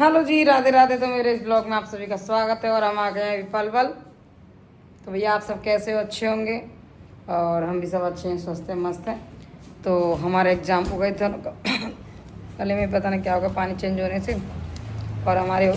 Hello जी, राधे राधे। तो मेरे इस ब्लॉग में आप सभी का स्वागत है और हम आ गए हैं पलवल। तो भैया आप सब कैसे हो? अच्छे होंगे। और हम भी सब अच्छे हैं, स्वस्थ हैं, मस्त हैं। तो हमारे एग्ज़ाम हो गए थे गले में पता नहीं क्या होगा पानी चेंज होने से। और हमारे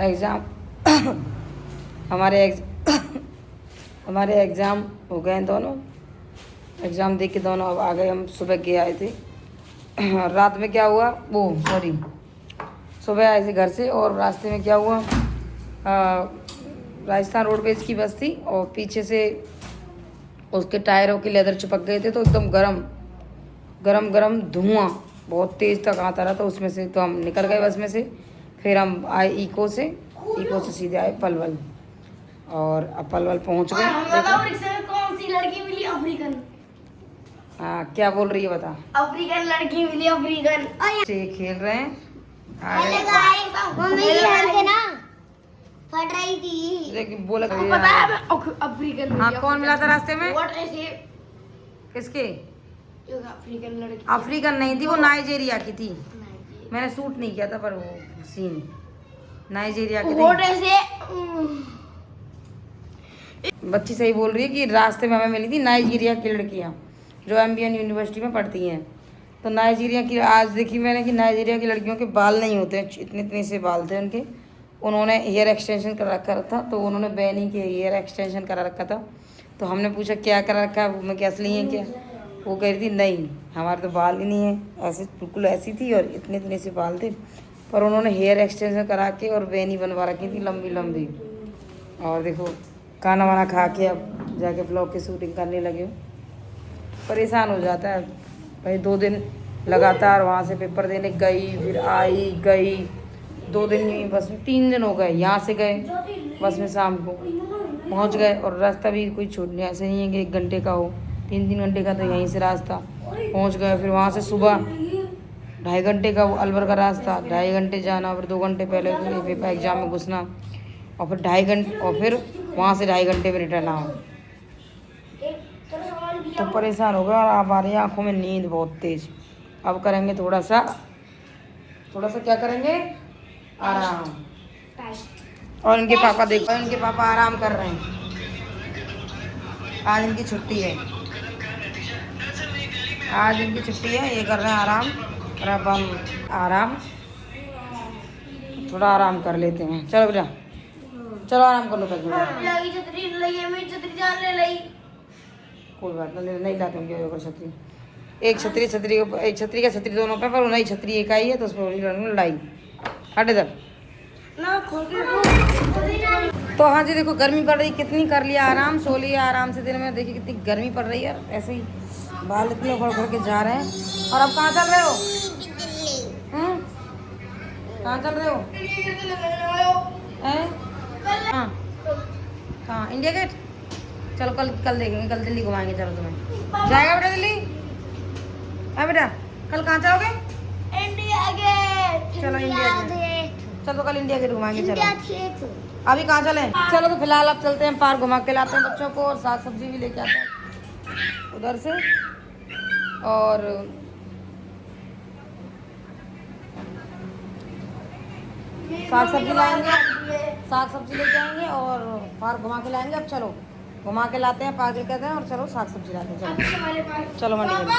एग्ज़ाम हमारे एग्ज़ाम हो गए हैं दोनों। एग्ज़ाम दे के दोनों अब आ गए। हम सुबह गए आए थे। रात में क्या हुआ वो सॉरी सुबह आए थे घर से और रास्ते में क्या हुआ, राजस्थान रोडवेज की बस थी और पीछे से उसके टायरों के लेदर चिपक गए थे। तो एकदम गरम गरम धुआं बहुत तेज़ तक आता रहा। तो उसमें से तो हम निकल गए बस में से। फिर हम आए इको से सीधे आए पलवल और अब पलवल पहुंच गए। कौन सी लड़की मिली? अफ्रीकन। हाँ, क्या बोल रही है बता। अफ्रीकन लड़की मिली, अफ्रीकन। खेल रहे हैं। मम्मी की हेल्थ है ना, फट रही थी। लेकिन बोला पता है मैं अफ्रीकन। हाँ, कौन मिला था रास्ते में? ऐसे किसके? अफ्रीकन लड़की। अफ्रीकन नहीं थी, वो नाइजीरिया की थी। मैंने शूट नहीं किया था पर वो सीन नाइजीरिया की थी। ऐसे बच्ची सही बोल रही है कि रास्ते में हमें मिली थी नाइजीरिया की लड़कियाँ जो MBN यूनिवर्सिटी में पढ़ती हैं। तो नाइजीरिया की आज देखी मैंने कि नाइजीरिया की लड़कियों के बाल नहीं होते हैं, इतने इतने से बाल थे उनके। उन्होंने हेयर एक्सटेंशन करा रखा था, तो उन्होंने बैनी के हेयर एक्सटेंशन करा रखा था। तो हमने पूछा क्या करा रखा है, वो मैं क्या असली है क्या? वो कह रही थी नहीं हमारे तो बाल ही नहीं है, ऐसे बिल्कुल ऐसी थी और इतने इतने से बाल थे। पर उन्होंने हेयर एक्सटेंशन करा के और बैनी बनवा रखी थी लंबी लंबी। और देखो खाना वाना खा के अब जाके ब्लॉग की शूटिंग करने लगे। परेशान हो जाता है भाई। 2 दिन लगातार वहाँ से पेपर देने गई, फिर आई गई। 2 दिन नहीं, बस में 3 दिन हो गए। यहाँ से गए बस में, शाम को पहुँच गए और रास्ता भी कोई छूटने ऐसे नहीं है कि 1 घंटे का हो, 3-3 घंटे का। तो यहीं से रास्ता पहुँच गए। फिर वहाँ से सुबह 2.5 घंटे का वो अलवर का रास्ता, 2.5 घंटे जाना, फिर 2 घंटे पहले पेपर एग्जाम में घुसना और फिर 2.5 घंटे और फिर वहाँ से 2.5 घंटे में रिटर्न आओ। तो परेशान हो गया और अब आ रही है आँखों में नींद बहुत तेज। अब करेंगे थोड़ा सा क्या करेंगे, आराम। और इनके पापा देखो, इनके पापा आराम कर रहे हैं। आज इनकी छुट्टी है, ये कर रहे हैं आराम। और अब हम थोड़ा आराम कर लेते हैं। चलो बेटा चलो आराम कर लो। कोई बात नहीं लाते उनके छतरी। एक छतरी का दोनों पे, पर नहीं छतरी एक आई है तो उस पर लड़ाई। हट इधर। तो हाँ जी देखो गर्मी पड़ रही कितनी, कर लिया आराम, सो लिया आराम से दिन में। देखिए कितनी गर्मी पड़ रही है, ऐसे ही बाल इतने उखड़ उखड़ के जा रहे हैं। और अब कहाँ चल रहे हो? कहाँ चल रहे हो? हाँ कहाँ? India Gate. चलो कल देखेंगे, कल दिल्ली घुमाएंगे। चलो तुम्हें जाएगा बेटा दिल्ली? हाँ बेटा कल कहाँ चलोगे? India Gate. चलो इंडिया गेट। चलो कल इंडिया गेट घुमाएंगे। चलो अभी कहाँ चले? चलो तो फिलहाल अब चलते हैं पार्क, घुमा के लाते हैं बच्चों को और साग सब्जी भी लेके आते हैं उधर से। और साग सब्जी लेके आएंगे और पार्क घुमा के लाएंगे। अब चलो घुमा के लाते हैं, पार्क लेके आते हैं और चलो साग सब्जी लाते हैं। चलो मंडी में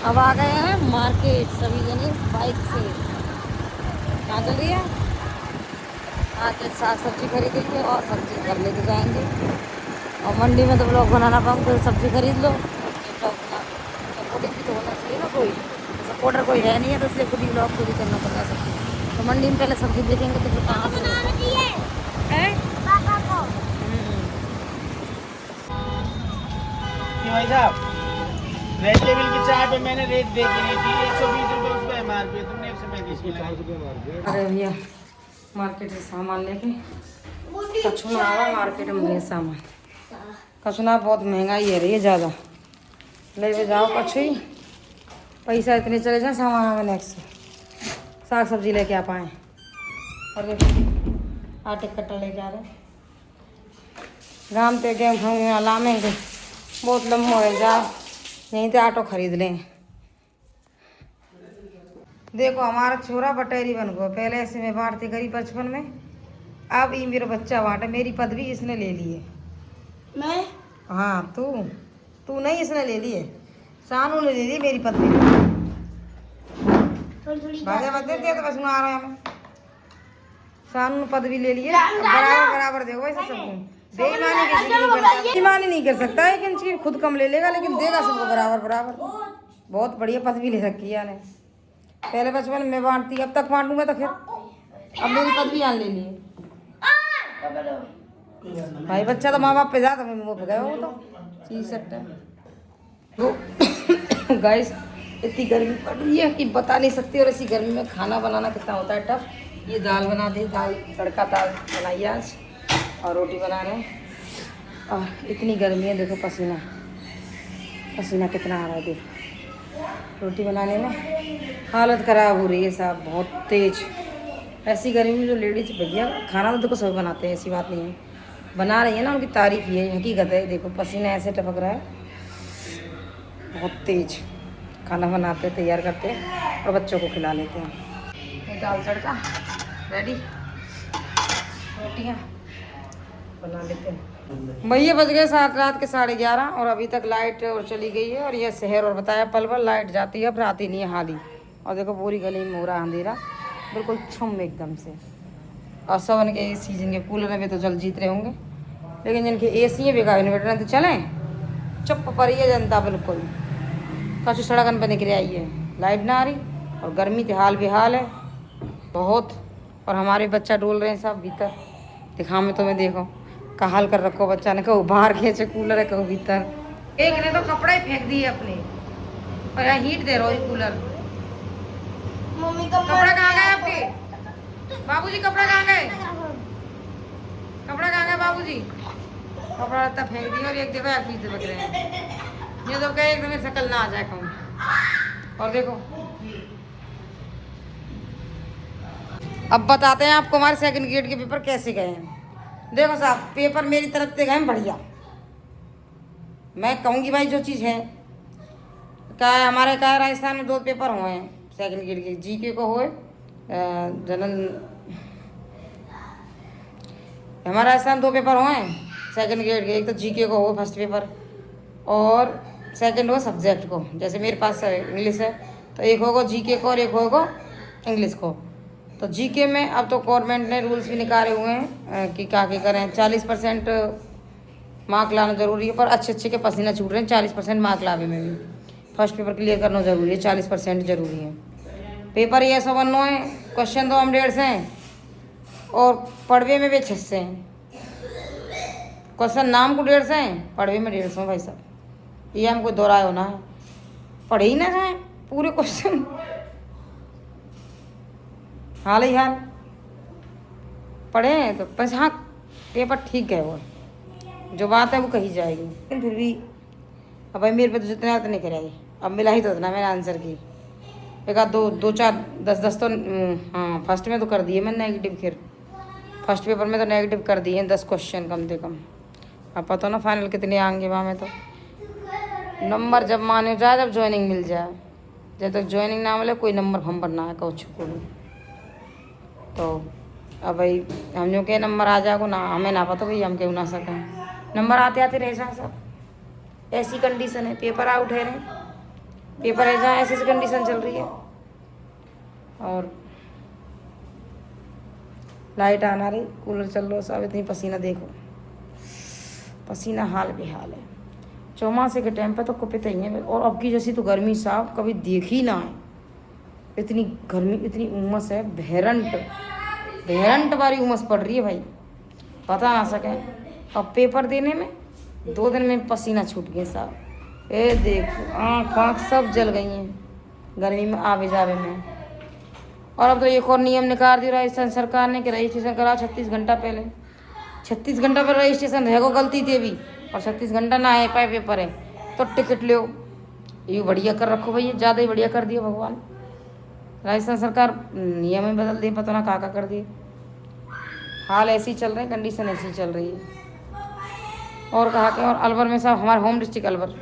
अब आ गए हैं मार्केट सभी जने बाइक से। कहाँ चल रही है? आके साग सब्जी खरीदेंगे और सब्जी घर लेके जाएंगे। और मंडी में तो ब्लॉग बनाना पाऊँ तो सब्जी खरीद लो। सपोर्टिंग भी तो होना चाहिए ना, कोई सपोर्टर कोई है नहीं है, तो इसलिए खुद ही ब्लॉग पूरी करना पड़ता है। तो मंडी में पहले सब्जी देखेंगे तो फिर कहाँ से भाई साहब वेजिटेबल की चाय पे मैंने रेट देखी नहीं थी, 120 रुपये उस पर MRP, तुमने 135 की 4 रुपये MRP। अरे भैया मार्केट से सामान लेके कछुना आवा मार्केट में ये सामान। कछुना बहुत महंगाई है रही है ज़्यादा, ले जाओ कछु पैसा इतने चले जाए सामान हमें नेक्स्ट साग सब्जी लेके आ पाए। और देखो आटे कट्टा लेके आ रहे गाम पे गेहूँ लामेंगे, बहुत लम्बा हो जा, यहीं से आटो खरीद लें। देखो हमारा छोरा बटेरी बन गया। पहले ऐसे में बांटते करी बचपन में, अब ये मेरा बच्चा बांटे। मेरी पदवी इसने ले ली है। मैं हाँ तू नहीं, इसने ले ली है। सानू ने ले ली मेरी पदवी। थोड़ी थोड़ी बाजा मत देते तो मैं सुना रहा हूँ। सानू ने पदवी ले ली है। बराबर बराबर देखो वैसे सबको। बेईमानी किसी की नहीं करता, बेईमानी नहीं कर सकता है कि खुद कम ले लेगा, लेकिन देगा सबको बराबर बराबर। बहुत बढ़िया पदवी ले रखी है यानी। पहले बचपन में बांटती, अब तक बांटूंगा तो फिर अब मेरी पदवी आन ले ली है। भाई बच्चा तो माँ बाप पे जाता, मैं मुँह पे गया वो तो चीज सकता है। तो गाइस इतनी गर्मी पड़ रही है कि बता नहीं सकती। और इसी गर्मी में खाना बनाना कितना होता है टफ। ये दाल बना दी, दाल तड़का दाल बनाई आज, और रोटी बना रहे हैं। और इतनी गर्मी है, देखो पसीना पसीना कितना आ रहा है। देखो रोटी बनाने में हालत ख़राब हो रही है साहब, बहुत तेज। ऐसी गर्मी में जो लेडीज भैया खाना तो देखो सब बनाते हैं, ऐसी बात नहीं है। बना रही है ना, उनकी तारीफ ही है, हकीकत है। देखो पसीना ऐसे टपक रहा है, बहुत तेज। खाना बनाते तैयार करते हैं और बच्चों को खिला लेते हैं। दाल तड़का रेडी, रोटियाँ बना लेते हैं। भैया बज गए रात के 11:30 और अभी तक लाइट और चली गई है। और यह शहर और बताया पलवल लाइट जाती है, अब आती नहीं है हाली। और देखो पूरी गली में हो रहा अंधेरा, बिल्कुल छुम एकदम से। और सब के एसी, जिनके कूलर में तो जल जीत रहे होंगे, लेकिन जिनके एसी है बेकार इन्वर्टर तो चलें। चुप पड़ी है जनता बिल्कुल। कछु सड़कन पर निकल आई है, लाइट ना आ रही। और गर्मी के हाल बेहाल है बहुत। और हमारे बच्चा डोल रहे हैं सब भीतर। दिखा में तुम्हें देखो का हाल कर रखो बच्चा ने। कहो बाहर खींचे कूलर है, कहो भीतर। एक ने तो कपड़े फेंक दिए अपने, और यहाँ हीट दे रहा हो कूलर। मम्मी का कपड़ा कहाँ गए आपके? बाबूजी कपड़ा कहाँ गए? कपड़ा कहाँ गए बाबूजी? कपड़ा लत्ता फेंक दिया। और एक देखो आप पीछे बच रहे हैं। ये तो कहे एकदम शकल ना आ जाए कहूँ। और देखो अब बताते हैं आपको हमारे सेकंड ग्रेड के पेपर कैसे गए हैं। देखो साहब पेपर मेरी तरफ से गए हैं बढ़िया। मैं कहूँगी भाई जो चीज़ है क्या है, हमारे क्या राजस्थान में 2 पेपर हुए हैं सेकंड ग्रेड के। जीके को हुए जनरल, हमारे राजस्थान 2 पेपर हुए हैं सेकंड ग्रेड के। एक तो जीके को हो फर्स्ट पेपर, और सेकंड हो सब्जेक्ट को। जैसे मेरे पास इंग्लिश है तो एक होगा जीके को और एक होगा इंग्लिश को। तो जीके में अब तो गवर्नमेंट ने रूल्स भी निकाले हुए हैं कि क्या करें। 40% मार्क लाना ज़रूरी है, पर अच्छे के पसीना छूट रहे हैं। 40% मार्क लावे में भी फर्स्ट पेपर क्लियर करना ज़रूरी है, 40% ज़रूरी है। पेपर ये 109 है, क्वेश्चन तो हम 150 हैं, और पढ़वे में भी 600 हैं। क्वेश्चन नाम को 150 हैं, पढ़वे में 150 भाई साहब। ये हमको दोहराए होना है, पढ़े ही ना जाए पूरे क्वेश्चन। हाल ही हाल पढ़े हैं तो बस। हाँ पेपर ठीक है, वो जो बात है वो कही जाएगी, लेकिन फिर भी अब भाई मेरे पे तो जितना उतने कराई। अब मिला ही तो उतना मैंने आंसर की। एक आध 2 4 10 तो हाँ फर्स्ट में तो कर दिए मैंने नेगेटिव। फिर फर्स्ट पेपर में तो नेगेटिव कर दिए 10 क्वेश्चन कम से कम। अब पता ना फाइनल कितने आएंगे वहाँ में। तो नंबर जब माने जाए, जब ज्वाइनिंग मिल जाए। जब तक ज्वाइनिंग ना मिले कोई नंबर हम भरना है कहो छुपो। तो अब भाई हम जो के नंबर आ जाएगा ना, हमें ना पता भाई हम क्यों ना सकें। नंबर आते आते रह जाए सब, ऐसी कंडीशन है। पेपर आउट है रहे, पेपर है जहाँ ऐसी कंडीशन चल रही है। और लाइट आना रही, कूलर चल रहा सब, इतनी पसीना देखो, पसीना हाल बेहाल है। चौमासे के टाइम पे तो कुपित ही है। और अब की जैसी तो गर्मी साहब कभी देखी ना है। इतनी गर्मी, इतनी उमस है, भैरंट वाली उमस पड़ रही है भाई, पता ना सके। अब पेपर देने में 2 दिन में पसीना छूट गया साहब। ये देखो आँख सब जल गई हैं गर्मी में आवे जावे में। और अब तो एक और नियम निकाल दिया राजस्थान सरकार ने कि रजिस्ट्रेशन कराओ 36 घंटा पहले। 36 घंटा पर रजिस्ट्रेशन रहेगा गलती थी भी, और 36 घंटा ना आए पाए पेपर है तो टिकट लो। ये बढ़िया कर रखो भैया, ज़्यादा ही बढ़िया कर दिया भगवान। राजस्थान सरकार नियम ही बदल दिए, पता ना का कर दिए। हाल ऐसी चल रहे, कंडीशन ऐसी चल रही है। और कहा कि और अलवर में साहब, हमारे होम डिस्ट्रिक्ट अलवर,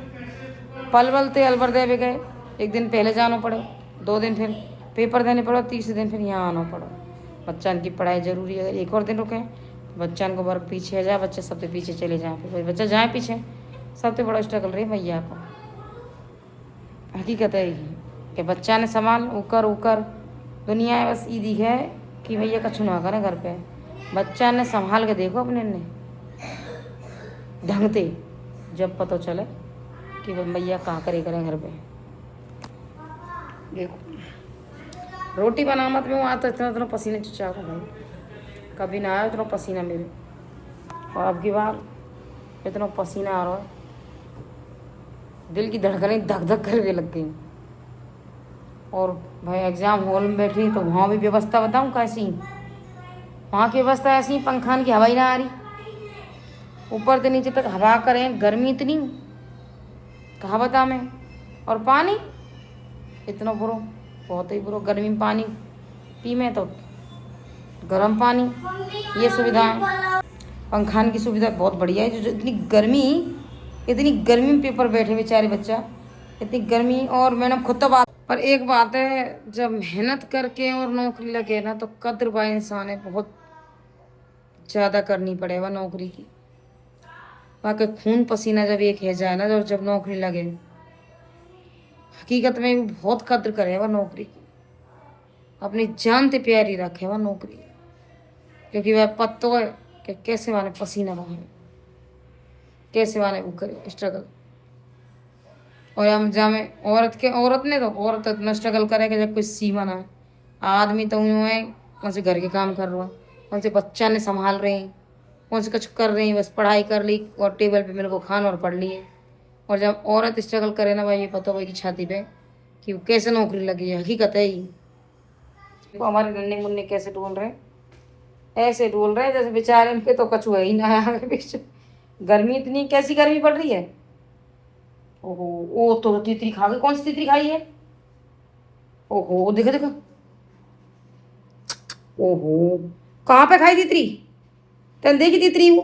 पलवल थे अलवर दे भी गए। एक दिन पहले जाना पड़े, 2 दिन फिर पेपर देने पड़ो, तीसरे दिन फिर यहाँ आना पड़ो। बच्चा की पढ़ाई ज़रूरी है। अगर एक और दिन रुकें तो बच्चा को वर्क पीछे है जाए, बच्चे सबसे पीछे चले जाए, फिर बच्चा जाए पीछे। सबसे बड़ा स्ट्रगल रही भैया को। हकीकत है ये कि बच्चा ने संभाल उकर दुनिया है बस ईदी है कि भैया कछु ना करें घर पे। बच्चा ने संभाल के देखो अपने ने ढंगते, जब पता चले कि भैया कहाँ करे करें घर पे। देखो रोटी बना मत में वहाँ तो इतना पसीने चुचा को भाई, कभी ना आया इतना पसीना मेरे। और अब की बार इतना पसीना आ रहा है, दिल की धड़कनें धक धक करके लग गई। और भाई एग्ज़ाम हॉल में बैठी तो वहाँ भी व्यवस्था बताऊँ कैसी। वहाँ की व्यवस्था ऐसी, पंखान की हवा ही ना आ रही, ऊपर से नीचे तक हवा करें, गर्मी इतनी कहा बता मैं। और पानी इतना बुरा, बहुत ही बुरा। गर्मी में पानी पी में तो गर्म पानी, ये सुविधाएं। पंखान की सुविधा बहुत बढ़िया है। जो इतनी गर्मी में पेपर बैठे बेचारे बच्चा, इतनी गर्मी। और मैडम खुद तो बात, पर एक बात है, जब मेहनत करके और नौकरी लगे ना तो कद्र बा इंसान है बहुत ज़्यादा करनी पड़ेगा नौकरी की। बाकी खून पसीना जब एक है जाए ना, जब नौकरी लगे, हकीकत में बहुत कद्र करे वह नौकरी की, अपनी जान ते प्यारी रखे वह नौकरी। क्योंकि वह पत्तो है कि कैसे वाले पसीना बहाए, कैसे वाले वो करे स्ट्रगल। और हम जामे औरत ने तो औरत इतना स्ट्रगल करे कि जब कोई सीमा ना है। आदमी तो यूँ है उनसे घर के काम कर रहा है, उनसे बच्चा ने संभाल रहे हैं, उनसे कुछ कर रही हैं, बस पढ़ाई कर ली और टेबल पे मेरे को खाना और पढ़ लिए। और जब औरत स्ट्रगल करे ना भाई, ये पता भाई की छाती पे कि वो कैसे नौकरी लगी है। हकीकत है ही। तो हमारे नन्हे मुन्ने कैसे डोल रहे, ऐसे डोल रहे जैसे बेचारे उनके तो कछु है ही ना आगे पीछे। गर्मी इतनी, कैसी गर्मी पड़ रही है। ओहो, ओ तो तितरी खा गई। कौन सी तितरी खाई है? ओहो देखो देखो, ओहो कहाँ पे खाई तितरी? तेल देखी तितरी वो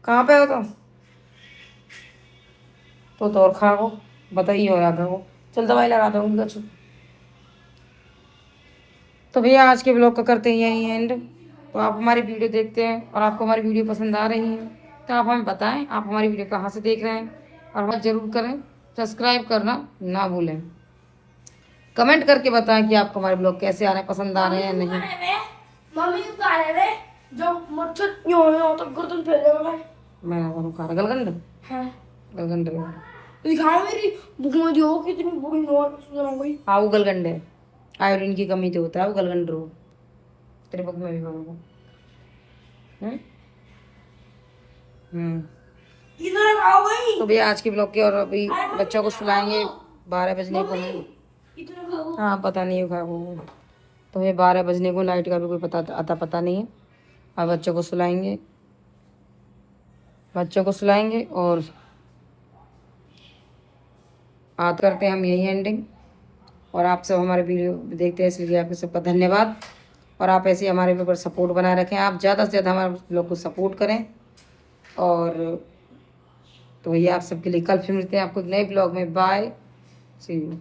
कहाँ पे हो तो और खा गो, बताइए हो रहा था वो। चल दवाई लगा दूंगी कछु। तो भैया आज के ब्लॉग का करते हैं यही एंड। तो आप हमारी वीडियो देखते हैं और आपको हमारी वीडियो पसंद आ रही है तो आप हमें बताएं आप हमारी वीडियो कहाँ से देख रहे हैं, और हमें ज़रूर करें, सब्सक्राइब करना ना भूलें। कमेंट करके बताएं कि आपको हमारे ब्लॉग कैसे आ रहे हैं, पसंद आ रहे हैं या नहीं। मम्मी को खा रहे थे जो मच्छर यूं तक गर्दन फैल गया। मैंने कौन खा रहा गलगंड? हाँ गलगंड दिखाओ मेरी बुक में जो कितनी बुरी नोट सुना गई। हाँ वो गलगंड है, आयोडीन की कमी तो होता है वो गलगंड रो। तेरे बुक में भी होगा। इधर आओ गई। तो भैया आज के ब्लॉग के, और अभी बच्चों को सुलाएंगे 12 बजने को है। इतना खाओ। हाँ पता नहीं होगा वो, तो ये 12 बजने को, लाइट का भी कोई पता नहीं है। अब बच्चों को सुलाएंगे और आज करते हैं हम यही एंडिंग। और आप सब हमारे वीडियो देखते हैं इसलिए आपके सबका धन्यवाद। और आप ऐसे हमारे ऊपर सपोर्ट बनाए रखें, आप ज़्यादा से ज़्यादा हमारे लोग को सपोर्ट करें। और तो भैया आप सबके लिए कल फिर मिलते हैं आपको एक नए ब्लॉग में। Bye, see you.